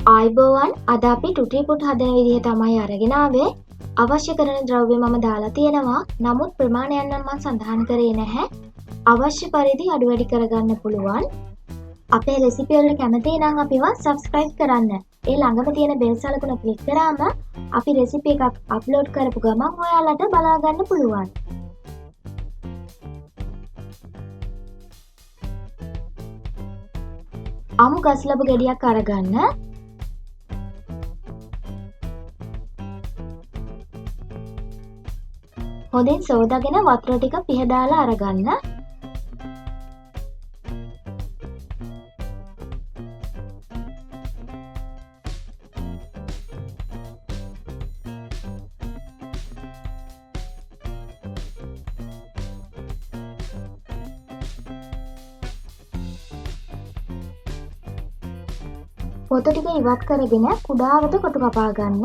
ආයිබෝවන් අද අපි ටුටි ෆෘට් හදන විදිහ තමයි අරගෙන ආවේ. අවශ්‍ය කරන ද්‍රව්‍ය මම දාලා තියෙනවා. නමුත් ප්‍රමාණයන් නම් මම සඳහන් කරේ නැහැ. අවශ්‍ය පරිදි අඩු වැඩි කරගන්න පුළුවන්. අපේ රෙසිපි වලට කැමති නම් අපිව subscribe කරන්න. ඒ ළඟම තියෙන බෙල් සලකුණ ක්ලික් කරාම අපි රෙසිපි එකක් අප්ලෝඩ් කරපු ගමන් ඔයාලට බලා ගන්න පුළුවන්. අමු ගස් ලැබු ගෙඩියක් අරගන්න. හොඳින් සෝදාගෙන වතුර ටික පිහදාලා අරගන්න. පොතු ටික ඉවත් කරගෙන කුඩාවට කොටු කපා ගන්න.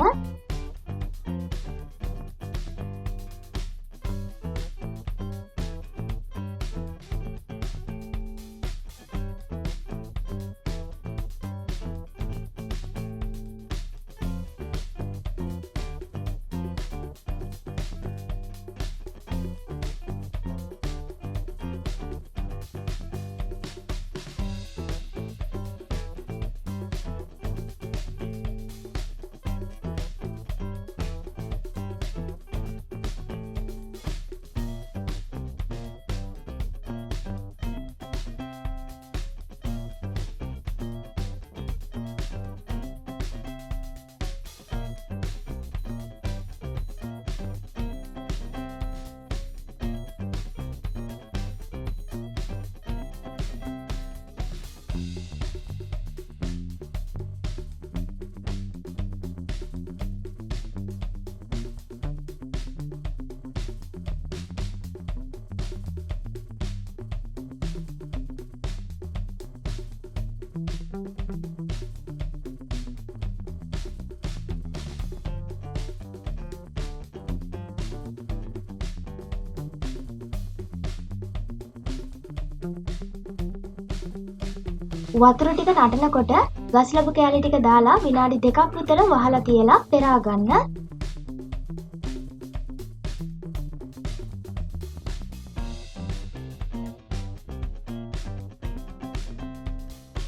වතුර ටික නටනකොට ගස් ලැබු කෑලි ටික දාලා විනාඩි 2ක් විතර වහලා තියලා පෙරා ගන්න.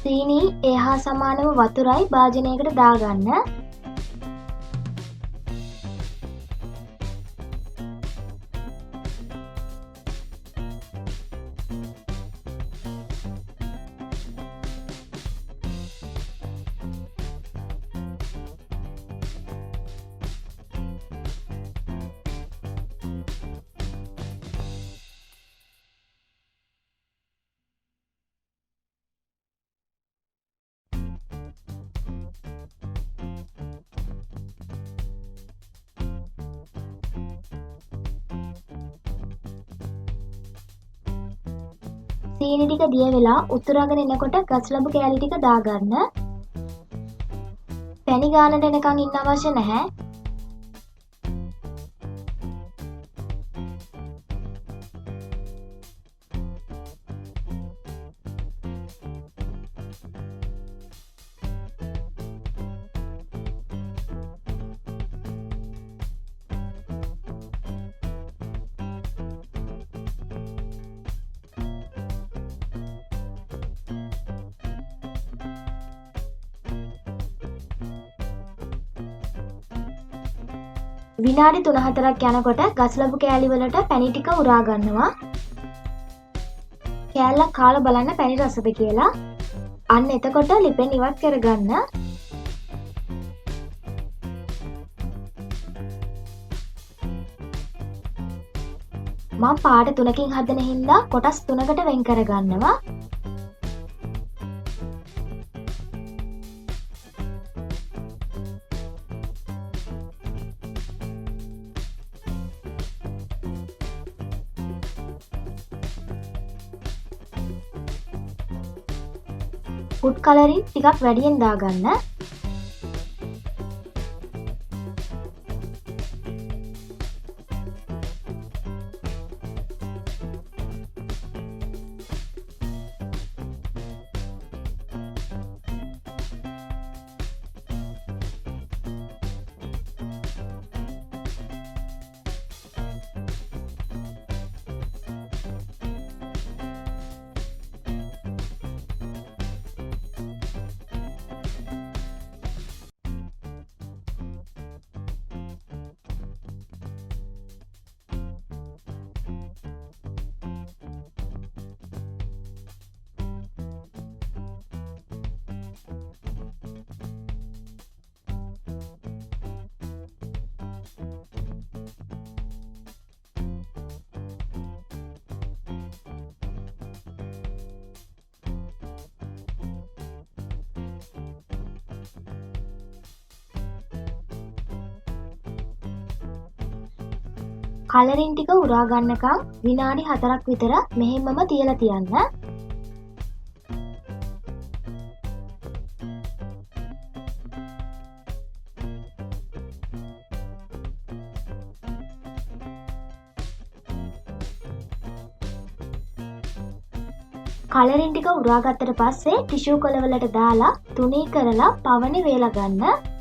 සීනි එහා සමානව වතුරයි භාජනයකට දාගන්න. සීනි ටික දිය වෙලා උතුරගෙන එනකොට ගස් ලැබු කෑලි ටික දාගන්න. පැණි ගානට එනකන් ඉන්න අවශ්‍ය නැහැ. විනාඩි 3-4ක් යනකොට ගස් ලැබු කෑලි වලට පැණි ටික උරා ගන්නවා. කෑල්ලක් කාලා බලන්න පැණි රසද කියලා. අන්න එතකොට ලිපෙන් ඉවත් කරගන්න. මම පාට 3කින් හදන හින්දා කොටස් 3කට වෙන් කරගන්නවා. ෆුඩ් කලරින් ටිකක් වැඩියෙන් දාගන්න. කලරින් ටික උරා ගන්නකම් විනාඩි 4ක් විතර මෙහෙමම තියලා තියන්න. කලරින් ටික උරා ගත්තට පස්සේ ටිෂු කොළවලට දාලා තුනී කරලා පවනේ වේලා ගන්න.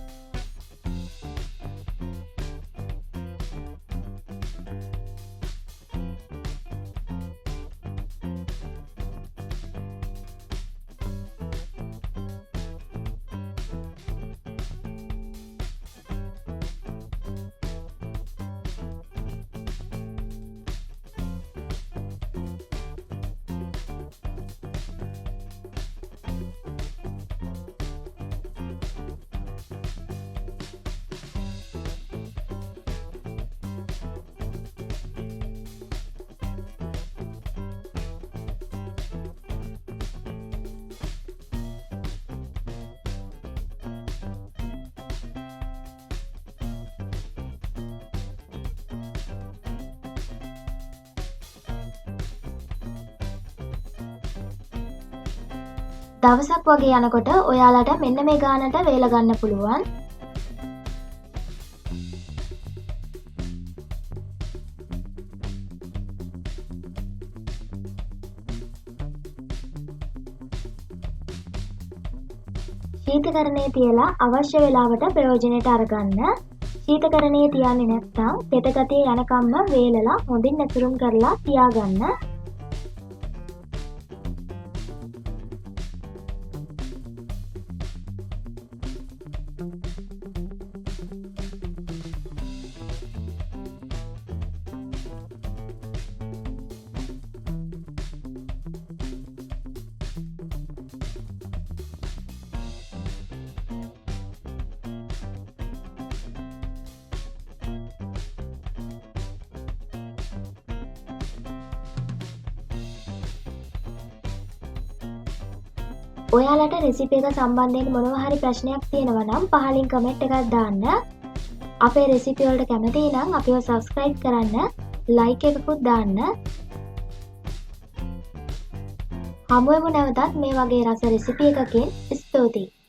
දවසක් වගේ යනකොට ඔයාලට මෙන්න මේ ගානට වේල ගන්න පුළුවන්. ශීතකරණයේ තියලා අවශ්‍ය වෙලාවට ප්‍රයෝජනයට අරගන්න. ශීතකරණයේ තියන්නේ නැත්නම් තෙත ගතිය යනකම්ම වේලලා හොඳින් නැතුරුම් කරලා තියාගන්න. ඔයාලට රෙසිපි එක සම්බන්ධයෙන් මොනවා හරි ප්‍රශ්නයක් තියෙනවා නම් පහලින් කමෙන්ට් එකක් දාන්න. අපේ රෙසිපි වලට කැමති නම් අපිව සබ්ස්ක්‍රයිබ් කරන්න, ලයික් එකකුත් දාන්න. හමු වෙමු නැවතත් මේ වගේ රස රෙසිපි එකකින්. ස්තුතියි.